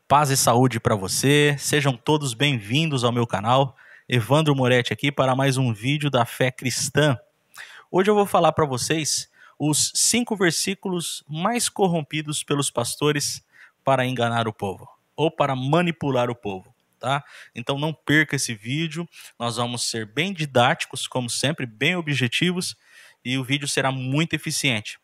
Paz e saúde para você, sejam todos bem-vindos ao meu canal. Evandro Moretti aqui para mais um vídeo da fé cristã. Hoje eu vou falar para vocês os 5 versículos mais corrompidos pelos pastores para enganar o povo, ou para manipular o povo, tá? Então não perca esse vídeo, nós vamos ser bem didáticos, como sempre, bem objetivos, e o vídeo será muito eficiente.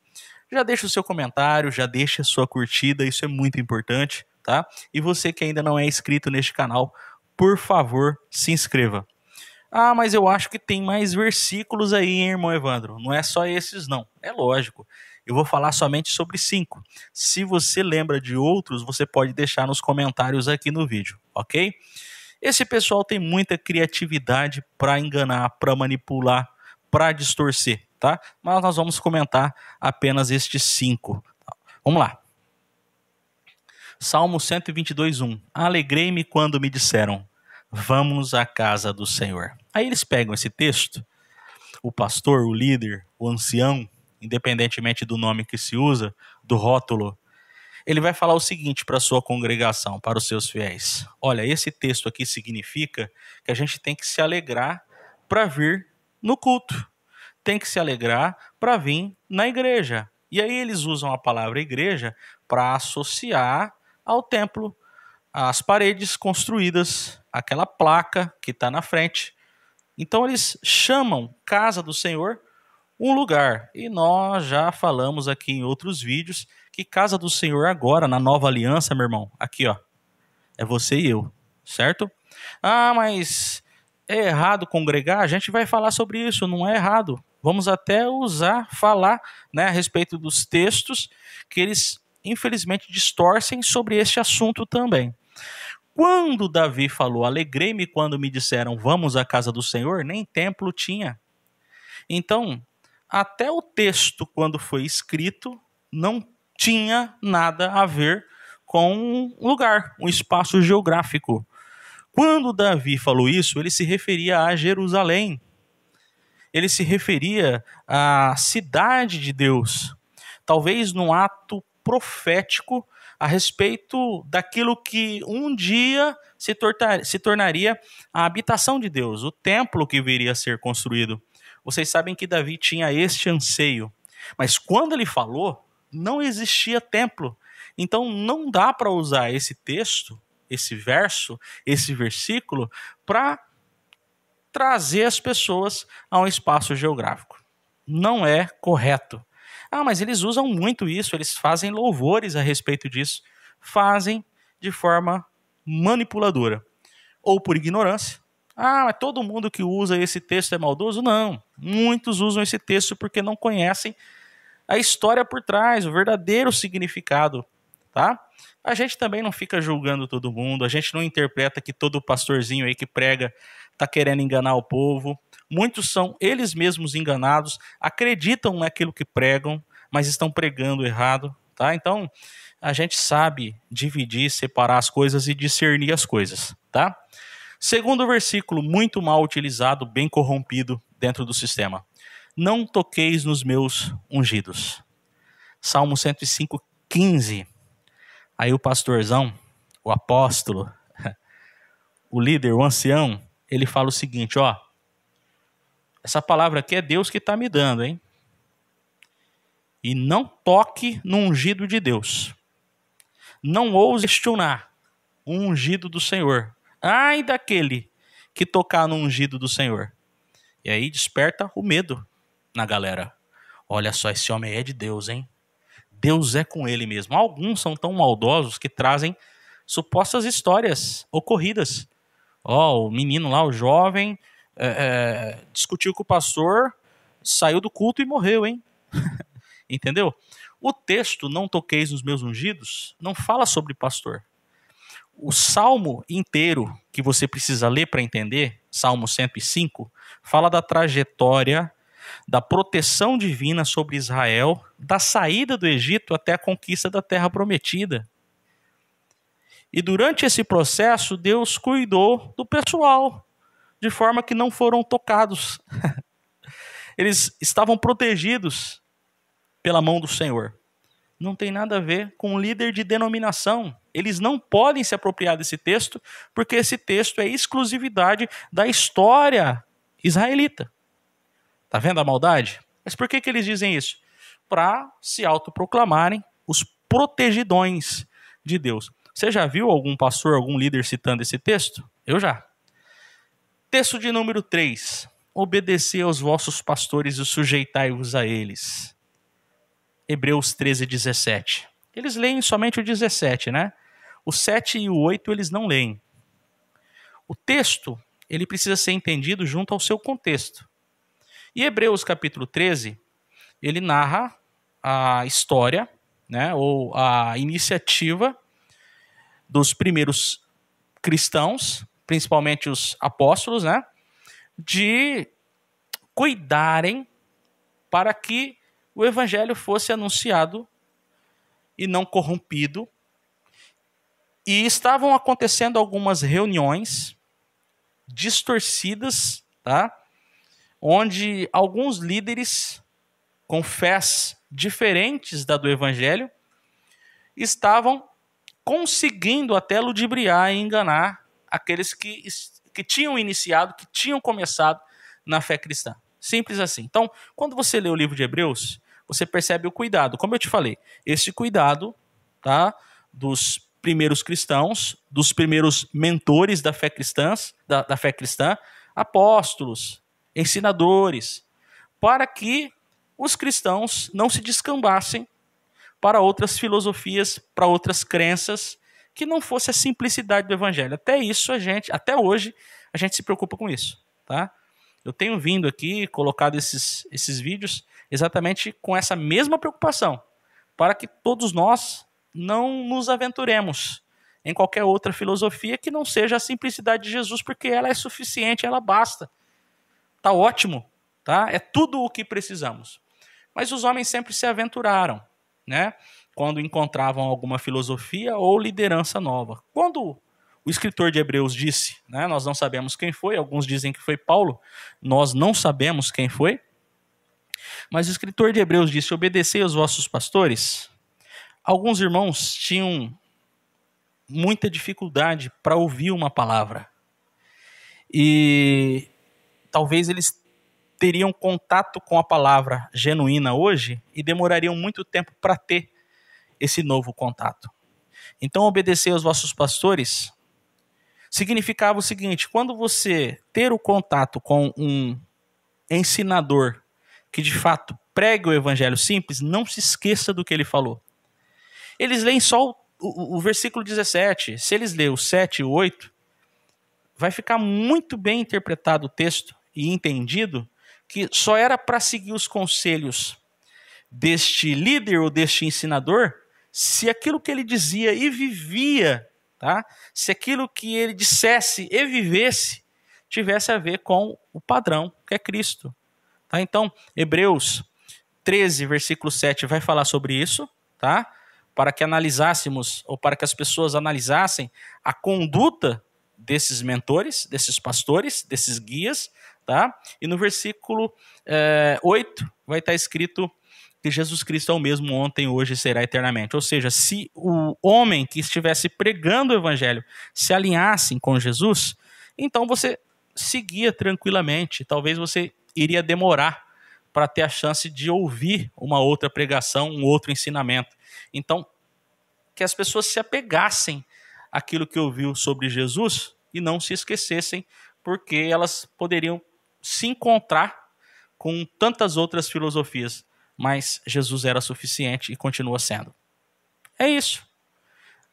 Já deixa o seu comentário, já deixa a sua curtida, isso é muito importante, tá? E você que ainda não é inscrito neste canal, por favor, se inscreva. Ah, mas eu acho que tem mais versículos aí, hein, irmão Evandro? Não é só esses, não. É lógico. Eu vou falar somente sobre 5. Se você lembra de outros, você pode deixar nos comentários aqui no vídeo, ok? Esse pessoal tem muita criatividade para enganar, para manipular, para distorcer, tá? Mas nós vamos comentar apenas estes 5. Vamos lá. Salmo 122:1. Alegrei-me quando me disseram: vamos à casa do Senhor. Aí eles pegam esse texto, o pastor, o líder, o ancião, independentemente do nome que se usa, do rótulo, ele vai falar o seguinte para a sua congregação, para os seus fiéis: olha, esse texto aqui significa que a gente tem que se alegrar para vir no culto, tem que se alegrar para vir na igreja. E aí eles usam a palavra igreja para associar ao templo, às paredes construídas, aquela placa que está na frente. Então eles chamam casa do Senhor um lugar. E nós já falamos aqui em outros vídeos que casa do Senhor agora, na nova aliança, meu irmão, aqui ó, é você e eu, certo? Ah, mas é errado congregar? A gente vai falar sobre isso, não é errado. Vamos até falar, né, a respeito dos textos que eles, infelizmente, distorcem sobre este assunto também. Quando Davi falou, alegrei-me quando me disseram, vamos à casa do Senhor, nem templo tinha. Então, até o texto, quando foi escrito, não tinha nada a ver com um lugar, um espaço geográfico. Quando Davi falou isso, ele se referia a Jerusalém. Ele se referia à cidade de Deus. Talvez num ato profético a respeito daquilo que um dia se tornaria a habitação de Deus, o templo que viria a ser construído. Vocês sabem que Davi tinha este anseio, mas quando ele falou, não existia templo. Então não dá para usar esse texto, esse verso, esse versículo, para trazer as pessoas a um espaço geográfico. Não é correto. Ah, mas eles usam muito isso, eles fazem louvores a respeito disso, fazem de forma manipuladora, ou por ignorância. Ah, mas todo mundo que usa esse texto é maldoso? Não, muitos usam esse texto porque não conhecem a história por trás, o verdadeiro significado, tá? A gente também não fica julgando todo mundo, a gente não interpreta que todo pastorzinho aí que prega está querendo enganar o povo. Muitos são eles mesmos enganados, acreditam naquilo que pregam, mas estão pregando errado, tá? Então, a gente sabe dividir, separar as coisas e discernir as coisas, tá? Segundo versículo, muito mal utilizado, bem corrompido dentro do sistema. Não toqueis nos meus ungidos. Salmo 105:15. Aí o pastorzão, o apóstolo, o líder, o ancião, ele fala o seguinte, ó, essa palavra aqui é Deus que está me dando, hein? E não toque no ungido de Deus. Não ouse questionar o ungido do Senhor. Ai daquele que tocar no ungido do Senhor. E aí desperta o medo na galera. Olha só, esse homem é de Deus, hein? Deus é com ele mesmo. Alguns são tão maldosos que trazem supostas histórias ocorridas. Ó, o menino lá, o jovem, discutiu com o pastor, saiu do culto e morreu, hein? Entendeu? O texto, não toqueis nos meus ungidos, não fala sobre pastor. O salmo inteiro que você precisa ler para entender, Salmo 105, fala da trajetória, da proteção divina sobre Israel, da saída do Egito até a conquista da terra prometida. E durante esse processo, Deus cuidou do pessoal, de forma que não foram tocados. Eles estavam protegidos pela mão do Senhor. Não tem nada a ver com líder de denominação. Eles não podem se apropriar desse texto, porque esse texto é exclusividade da história israelita. Tá vendo a maldade? Mas por que eles dizem isso? Para se autoproclamarem os protegidões de Deus. Você já viu algum pastor, algum líder citando esse texto? Eu já. Texto de número 3. Obedecei aos vossos pastores e sujeitai-vos a eles. Hebreus 13, 17. Eles leem somente o 17, né? O 7 e o 8 eles não leem. O texto, ele precisa ser entendido junto ao seu contexto. E Hebreus capítulo 13, ele narra a história, né, ou a iniciativa dos primeiros cristãos, principalmente os apóstolos, né, de cuidarem para que o evangelho fosse anunciado e não corrompido. E estavam acontecendo algumas reuniões distorcidas, tá? Onde alguns líderes com fés diferentes da do evangelho estavam conseguindo até ludibriar e enganar aqueles que tinham iniciado, que tinham começado na fé cristã. Simples assim. Então, quando você lê o livro de Hebreus, você percebe o cuidado. Como eu te falei, esse cuidado, tá, dos primeiros cristãos, dos primeiros mentores da fé cristã, da fé cristã, apóstolos, ensinadores, para que os cristãos não se descambassem para outras filosofias, para outras crenças, que não fosse a simplicidade do evangelho. Até hoje, a gente se preocupa com isso, tá? Eu tenho vindo aqui, colocado esses vídeos, exatamente com essa mesma preocupação, para que todos nós não nos aventuremos em qualquer outra filosofia que não seja a simplicidade de Jesus, porque ela é suficiente, ela basta. Tá ótimo, tá? É tudo o que precisamos. Mas os homens sempre se aventuraram, né? Quando encontravam alguma filosofia ou liderança nova. Quando o escritor de Hebreus disse, né, nós não sabemos quem foi, alguns dizem que foi Paulo, nós não sabemos quem foi, mas o escritor de Hebreus disse, obedecei aos vossos pastores. Alguns irmãos tinham muita dificuldade para ouvir uma palavra. E talvez eles teriam contato com a palavra genuína hoje e demorariam muito tempo para ter esse novo contato. Então, obedecer aos vossos pastores significava o seguinte: quando você ter o contato com um ensinador que de fato pregue o evangelho simples, não se esqueça do que ele falou. Eles leem só o versículo 17. Se eles lerem o 7 e o 8, vai ficar muito bem interpretado o texto e entendido que só era para seguir os conselhos deste líder ou deste ensinador se aquilo que ele dizia e vivia, tá? Se aquilo que ele dissesse e vivesse tivesse a ver com o padrão, que é Cristo. Tá? Então, Hebreus 13, versículo 7 vai falar sobre isso, tá? Para que analisássemos, ou para que as pessoas analisassem a conduta desses mentores, desses pastores, desses guias, tá? E no versículo 8 vai estar escrito que Jesus Cristo é o mesmo ontem, hoje e será eternamente. Ou seja, se o homem que estivesse pregando o evangelho se alinhasse com Jesus, então você seguia tranquilamente. Talvez você iria demorar para ter a chance de ouvir uma outra pregação, um outro ensinamento. Então, que as pessoas se apegassem àquilo que ouviu sobre Jesus e não se esquecessem, porque elas poderiam se encontrar com tantas outras filosofias, mas Jesus era suficiente e continua sendo. É isso.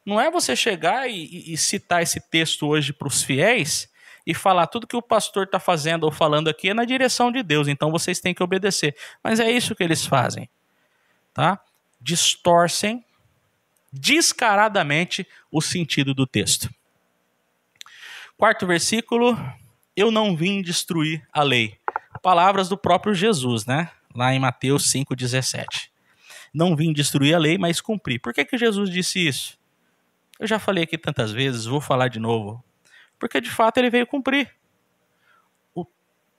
Não é você chegar e citar esse texto hoje para os fiéis e falar tudo que o pastor está fazendo ou falando aqui é na direção de Deus, então vocês têm que obedecer. Mas é isso que eles fazem, tá? Distorcem descaradamente o sentido do texto. Quarto versículo, eu não vim destruir a lei. Palavras do próprio Jesus, né? Lá em Mateus 5,17. Não vim destruir a lei, mas cumprir. Por que Jesus disse isso? Eu já falei aqui tantas vezes, vou falar de novo. Porque de fato ele veio cumprir. O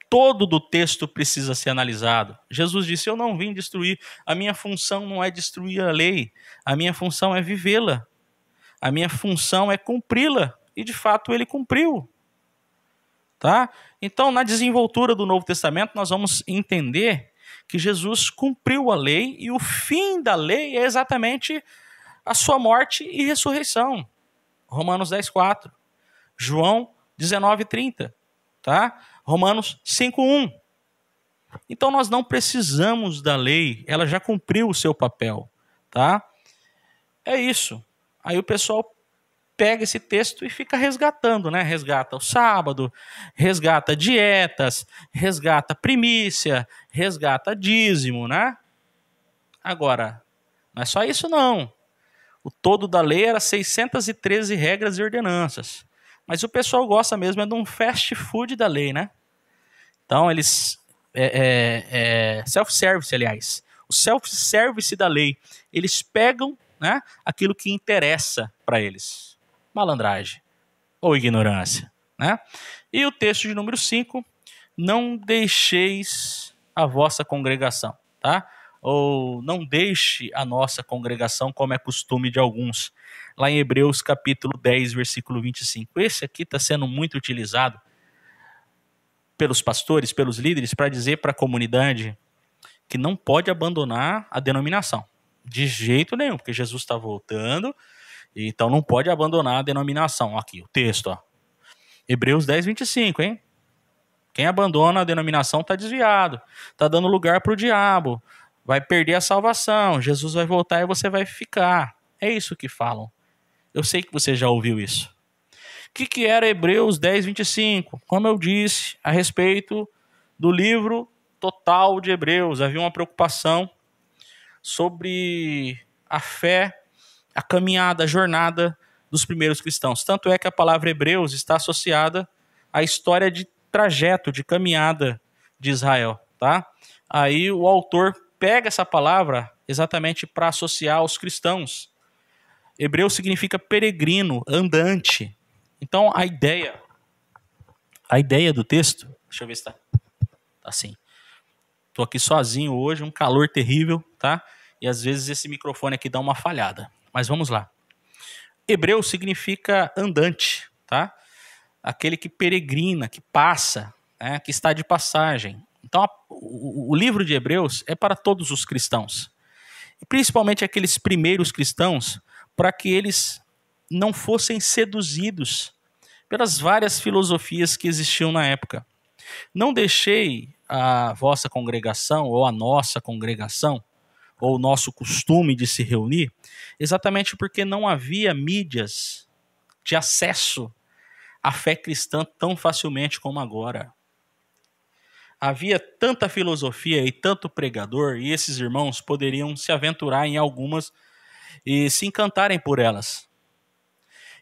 todo do texto precisa ser analisado. Jesus disse, eu não vim destruir. A minha função não é destruir a lei. A minha função é vivê-la. A minha função é cumpri-la. E de fato ele cumpriu. Tá? Então, na desenvoltura do Novo Testamento, nós vamos entender que Jesus cumpriu a lei e o fim da lei é exatamente a sua morte e ressurreição. Romanos 10:4. João 19:30. Tá? Romanos 5:1. Então nós não precisamos da lei, ela já cumpriu o seu papel. Tá? É isso. Aí o pessoal pega esse texto e fica resgatando, né? Resgata o sábado, resgata dietas, resgata primícia, resgata dízimo, né? Agora, não é só isso não. O todo da lei era 613 regras e ordenanças. Mas o pessoal gosta mesmo é de um fast food da lei, né? Então eles... self-service, aliás. O self-service da lei. Eles pegam, né, aquilo que interessa para eles. Malandragem ou ignorância, né? E o texto de número 5, não deixeis a vossa congregação, tá? Ou não deixe a nossa congregação, como é costume de alguns. Lá em Hebreus capítulo 10, versículo 25. Esse aqui está sendo muito utilizado pelos pastores, pelos líderes, para dizer para a comunidade que não pode abandonar a denominação. De jeito nenhum, porque Jesus está voltando. Então não pode abandonar a denominação. Aqui, o texto, ó. Hebreus 10, 25, hein? Quem abandona a denominação está desviado. Está dando lugar para o diabo. Vai perder a salvação. Jesus vai voltar e você vai ficar. É isso que falam. Eu sei que você já ouviu isso. O que era Hebreus 10, 25? Como eu disse, a respeito do livro total de Hebreus. Havia uma preocupação sobre a fé, a caminhada, a jornada dos primeiros cristãos. Tanto é que a palavra Hebreus está associada à história de trajeto, de caminhada de Israel. Tá? Aí o autor pega essa palavra exatamente para associar aos cristãos. Hebreu significa peregrino, andante. Então a ideia do texto, deixa eu ver se está assim. Estou aqui sozinho hoje, um calor terrível, tá? E às vezes esse microfone aqui dá uma falhada. Mas vamos lá. Hebreu significa andante, tá? Aquele que peregrina, que passa, né? Que está de passagem. Então, o livro de Hebreus é para todos os cristãos. E principalmente aqueles primeiros cristãos, para que eles não fossem seduzidos pelas várias filosofias que existiam na época. Não deixei a vossa congregação, ou a nossa congregação, ou o nosso costume de se reunir, exatamente porque não havia mídias de acesso à fé cristã tão facilmente como agora. Havia tanta filosofia e tanto pregador, e esses irmãos poderiam se aventurar em algumas e se encantarem por elas.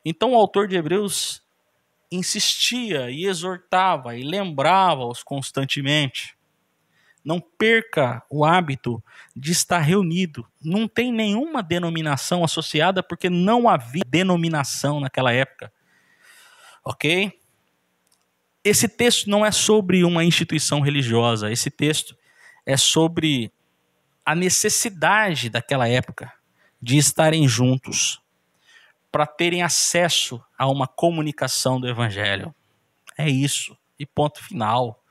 Então o autor de Hebreus insistia e exortava e lembrava-os constantemente. Não perca o hábito de estar reunido. Não tem nenhuma denominação associada porque não havia denominação naquela época. Ok? Esse texto não é sobre uma instituição religiosa. Esse texto é sobre a necessidade daquela época de estarem juntos para terem acesso a uma comunicação do evangelho. É isso. E ponto final.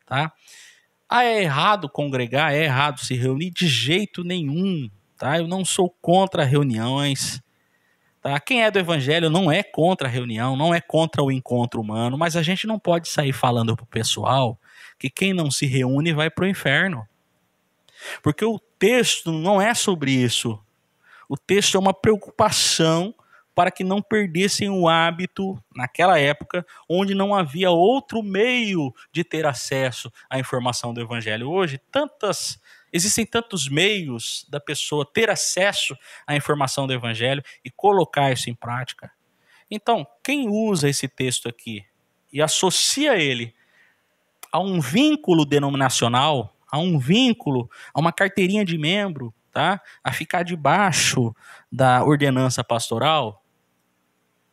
Tá? É errado congregar, é errado se reunir? De jeito nenhum, tá? Eu não sou contra reuniões, tá? Quem é do evangelho não é contra a reunião, não é contra o encontro humano, mas a gente não pode sair falando pro pessoal que quem não se reúne vai pro inferno. Porque o texto não é sobre isso. O texto é uma preocupação para que não perdessem o hábito, naquela época, onde não havia outro meio de ter acesso à informação do evangelho. Hoje, existem tantos meios da pessoa ter acesso à informação do evangelho e colocar isso em prática. Então, quem usa esse texto aqui e associa ele a um vínculo denominacional, a um vínculo, a uma carteirinha de membro, tá? A ficar debaixo da ordenança pastoral,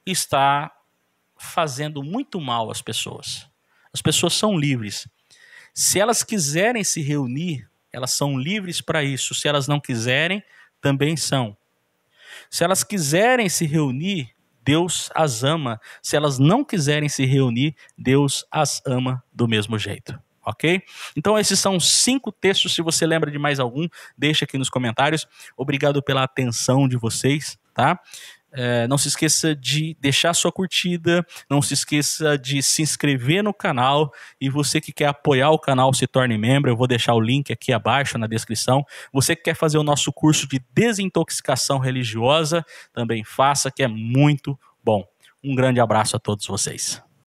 está fazendo muito mal às pessoas. As pessoas são livres. Se elas quiserem se reunir, elas são livres para isso. Se elas não quiserem, também são. Se elas quiserem se reunir, Deus as ama. Se elas não quiserem se reunir, Deus as ama do mesmo jeito. Ok? Então esses são 5 textos. Se você lembra de mais algum, deixa aqui nos comentários. Obrigado pela atenção de vocês, tá? Não se esqueça de deixar sua curtida, não se esqueça de se inscrever no canal, e você que quer apoiar o canal, se torne membro. Eu vou deixar o link aqui abaixo na descrição. Você que quer fazer o nosso curso de desintoxicação religiosa, também faça, que é muito bom. Um grande abraço a todos vocês.